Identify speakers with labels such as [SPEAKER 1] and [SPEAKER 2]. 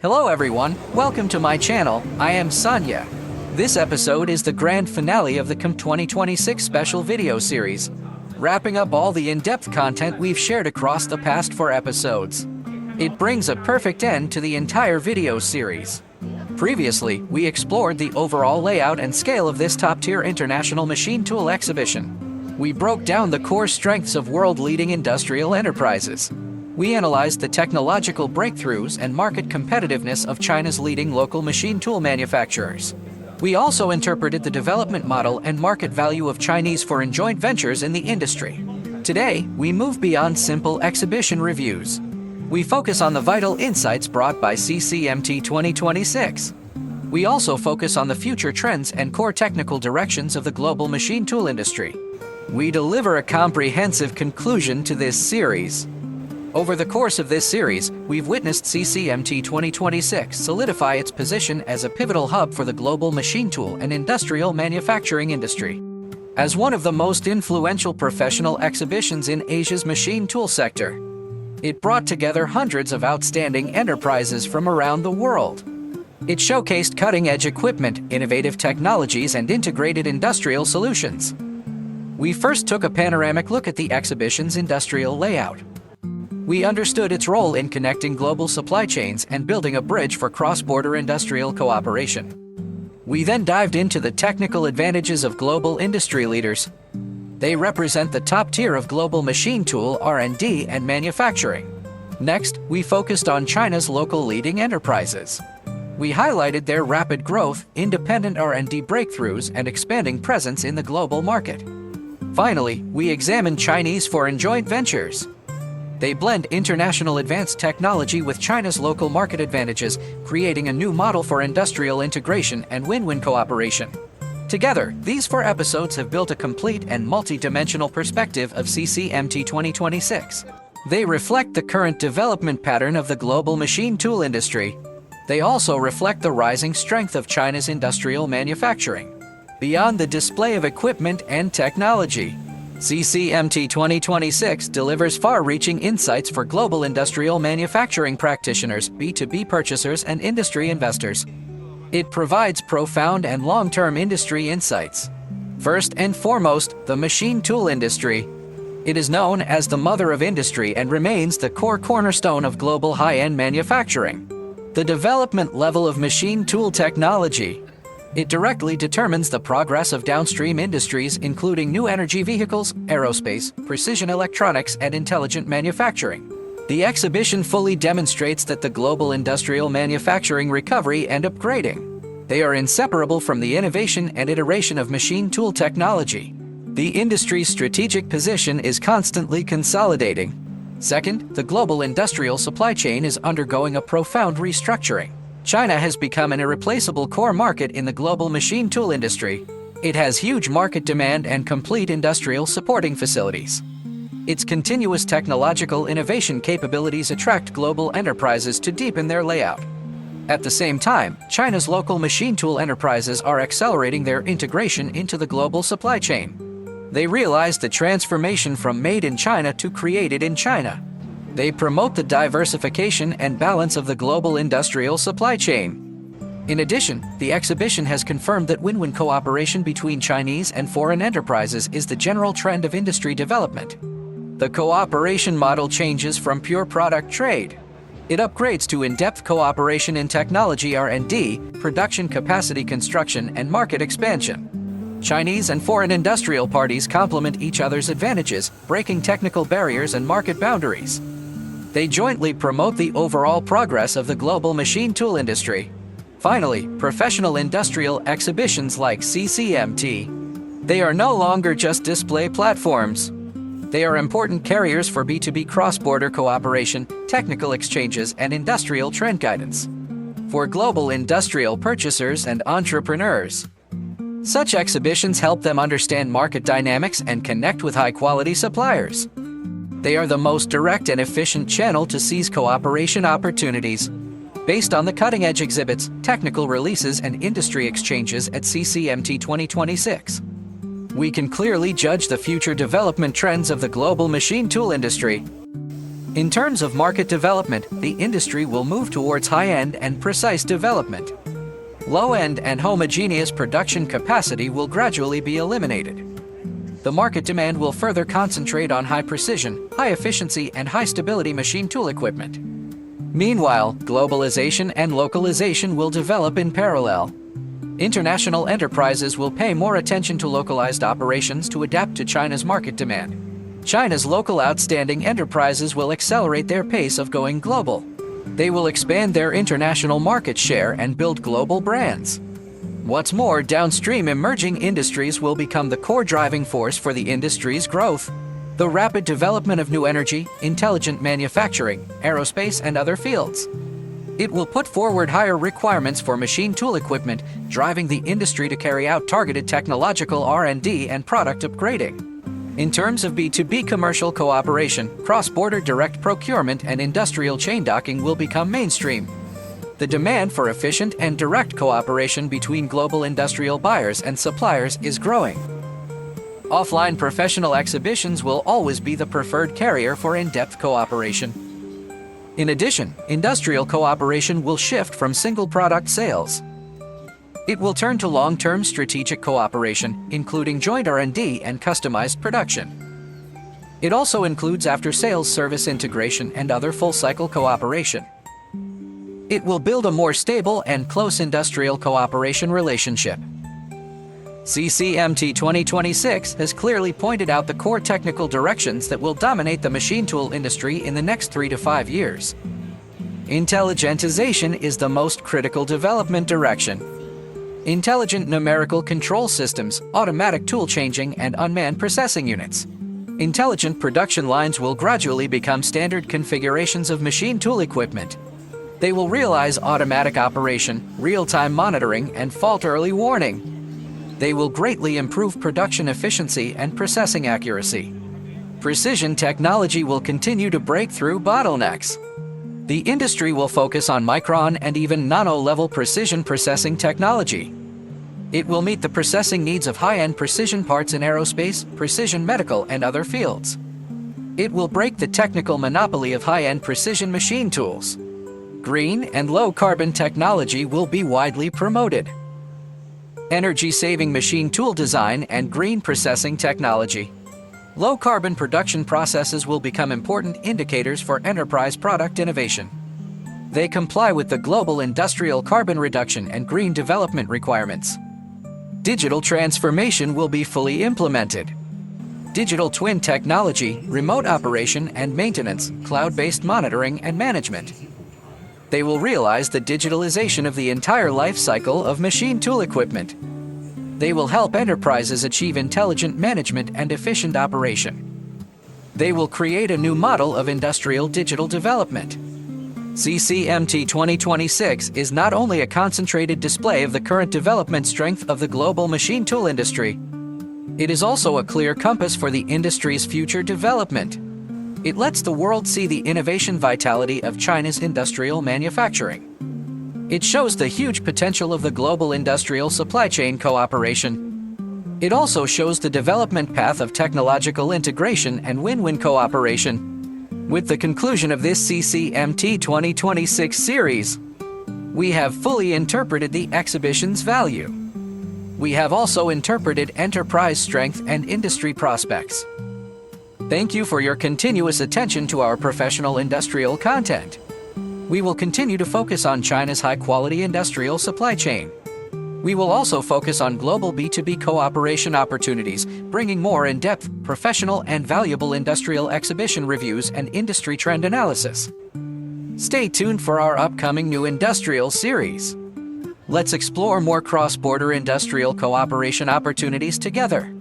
[SPEAKER 1] Hello everyone, welcome to my channel. I am Sanya. This episode is the grand finale of the CCMT 2026 special video series, wrapping up all the in-depth content we've shared across the past 4 episodes. It brings a perfect end to the entire video series. Previously, we explored the overall layout and scale of this top-tier international machine tool exhibition. We broke down the core strengths of world-leading industrial enterprises. We analyzed the technological breakthroughs and market competitiveness of China's leading local machine tool manufacturers. We also interpreted the development model and market value of Chinese foreign joint ventures in the industry. Today, we move beyond simple exhibition reviews. We focus on the vital insights brought by CCMT 2026. We also focus on the future trends and core technical directions of the global machine tool industry. We deliver a comprehensive conclusion to this series. Over the course of this series, we've witnessed CCMT 2026 solidify its position as a pivotal hub for the global machine tool and industrial manufacturing industry. As one of the most influential professional exhibitions in Asia's machine tool sector, it brought together hundreds of outstanding enterprises from around the world. It showcased cutting-edge equipment, innovative technologies, and integrated industrial solutions. We first took a panoramic look at the exhibition's industrial layout. We understood its role in connecting global supply chains and building a bridge for cross-border industrial cooperation. We then dived into the technical advantages of global industry leaders. They represent the top tier of global machine tool R&D and manufacturing. Next, we focused on China's local leading enterprises. We highlighted their rapid growth, independent R&D breakthroughs, and expanding presence in the global market. Finally, we examined Chinese foreign joint ventures. They blend international advanced technology with China's local market advantages, creating a new model for industrial integration and win-win cooperation. Together, these 4 episodes have built a complete and multi-dimensional perspective of CCMT 2026. They reflect the current development pattern of the global machine tool industry. They also reflect the rising strength of China's industrial manufacturing. Beyond the display of equipment and technology, CCMT 2026 delivers far-reaching insights for global industrial manufacturing practitioners, B2B purchasers, and industry investors. It provides profound and long-term industry insights. First and foremost, the machine tool industry. It is known as the mother of industry and remains the core cornerstone of global high-end manufacturing. The development level of machine tool technology. It directly determines the progress of downstream industries, including new energy vehicles, aerospace, precision electronics, and intelligent manufacturing. The exhibition fully demonstrates that the global industrial manufacturing recovery and upgrading. They are inseparable from the innovation and iteration of machine tool technology. The industry's strategic position is constantly consolidating. Second, the global industrial supply chain is undergoing a profound restructuring. China has become an irreplaceable core market in the global machine tool industry. It has huge market demand and complete industrial supporting facilities. Its continuous technological innovation capabilities attract global enterprises to deepen their layout. At the same time, China's local machine tool enterprises are accelerating their integration into the global supply chain. They realize the transformation from made in China to created in China. They promote the diversification and balance of the global industrial supply chain. In addition, the exhibition has confirmed that win-win cooperation between Chinese and foreign enterprises is the general trend of industry development. The cooperation model changes from pure product trade. It upgrades to in-depth cooperation in technology R&D, production capacity construction, and market expansion. Chinese and foreign industrial parties complement each other's advantages, breaking technical barriers and market boundaries. They jointly promote the overall progress of the global machine tool industry. Finally, professional industrial exhibitions like CCMT. They are no longer just display platforms. They are important carriers for B2B cross-border cooperation, technical exchanges, and industrial trend guidance. For global industrial purchasers and entrepreneurs, such exhibitions help them understand market dynamics and connect with high-quality suppliers. They are the most direct and efficient channel to seize cooperation opportunities. Based on the cutting-edge exhibits, technical releases, and industry exchanges at CCMT 2026, we can clearly judge the future development trends of the global machine tool industry. In terms of market development, the industry will move towards high-end and precise development. Low-end and homogeneous production capacity will gradually be eliminated. The market demand will further concentrate on high precision, high efficiency, and high stability machine tool equipment. Meanwhile, globalization and localization will develop in parallel. International enterprises will pay more attention to localized operations to adapt to China's market demand. China's local outstanding enterprises will accelerate their pace of going global. They will expand their international market share and build global brands. What's more, downstream emerging industries will become the core driving force for the industry's growth. The rapid development of new energy, intelligent manufacturing, aerospace, and other fields. It will put forward higher requirements for machine tool equipment, driving the industry to carry out targeted technological R&D and product upgrading. In terms of B2B commercial cooperation, cross-border direct procurement and industrial chain docking will become mainstream. The demand for efficient and direct cooperation between global industrial buyers and suppliers is growing. Offline professional exhibitions will always be the preferred carrier for in-depth cooperation. In addition, industrial cooperation will shift from single product sales. It will turn to long-term strategic cooperation, including joint R&D and customized production. It also includes after-sales service integration and other full-cycle cooperation. It will build a more stable and close industrial cooperation relationship. CCMT 2026 has clearly pointed out the core technical directions that will dominate the machine tool industry in the next 3 to 5 years. Intelligentization is the most critical development direction. Intelligent numerical control systems, automatic tool changing, and unmanned processing units. Intelligent production lines will gradually become standard configurations of machine tool equipment. They will realize automatic operation, real-time monitoring, and fault early warning. They will greatly improve production efficiency and processing accuracy. Precision technology will continue to break through bottlenecks. The industry will focus on micron and even nano-level precision processing technology. It will meet the processing needs of high-end precision parts in aerospace, precision medical, and other fields. It will break the technical monopoly of high-end precision machine tools. Green and low-carbon technology will be widely promoted. Energy-saving machine tool design and green processing technology. Low-carbon production processes will become important indicators for enterprise product innovation. They comply with the global industrial carbon reduction and green development requirements. Digital transformation will be fully implemented. Digital twin technology, remote operation and maintenance, cloud-based monitoring and management. They will realize the digitalization of the entire life cycle of machine tool equipment. They will help enterprises achieve intelligent management and efficient operation. They will create a new model of industrial digital development. CCMT 2026 is not only a concentrated display of the current development strength of the global machine tool industry, it is also a clear compass for the industry's future development. It lets the world see the innovation vitality of China's industrial manufacturing. It shows the huge potential of the global industrial supply chain cooperation. It also shows the development path of technological integration and win-win cooperation. With the conclusion of this CCMT 2026 series, we have fully interpreted the exhibition's value. We have also interpreted enterprise strength and industry prospects. Thank you for your continuous attention to our professional industrial content. We will continue to focus on China's high-quality industrial supply chain. We will also focus on global B2B cooperation opportunities, bringing more in-depth, professional, and valuable industrial exhibition reviews and industry trend analysis. Stay tuned for our upcoming new industrial series. Let's explore more cross-border industrial cooperation opportunities together.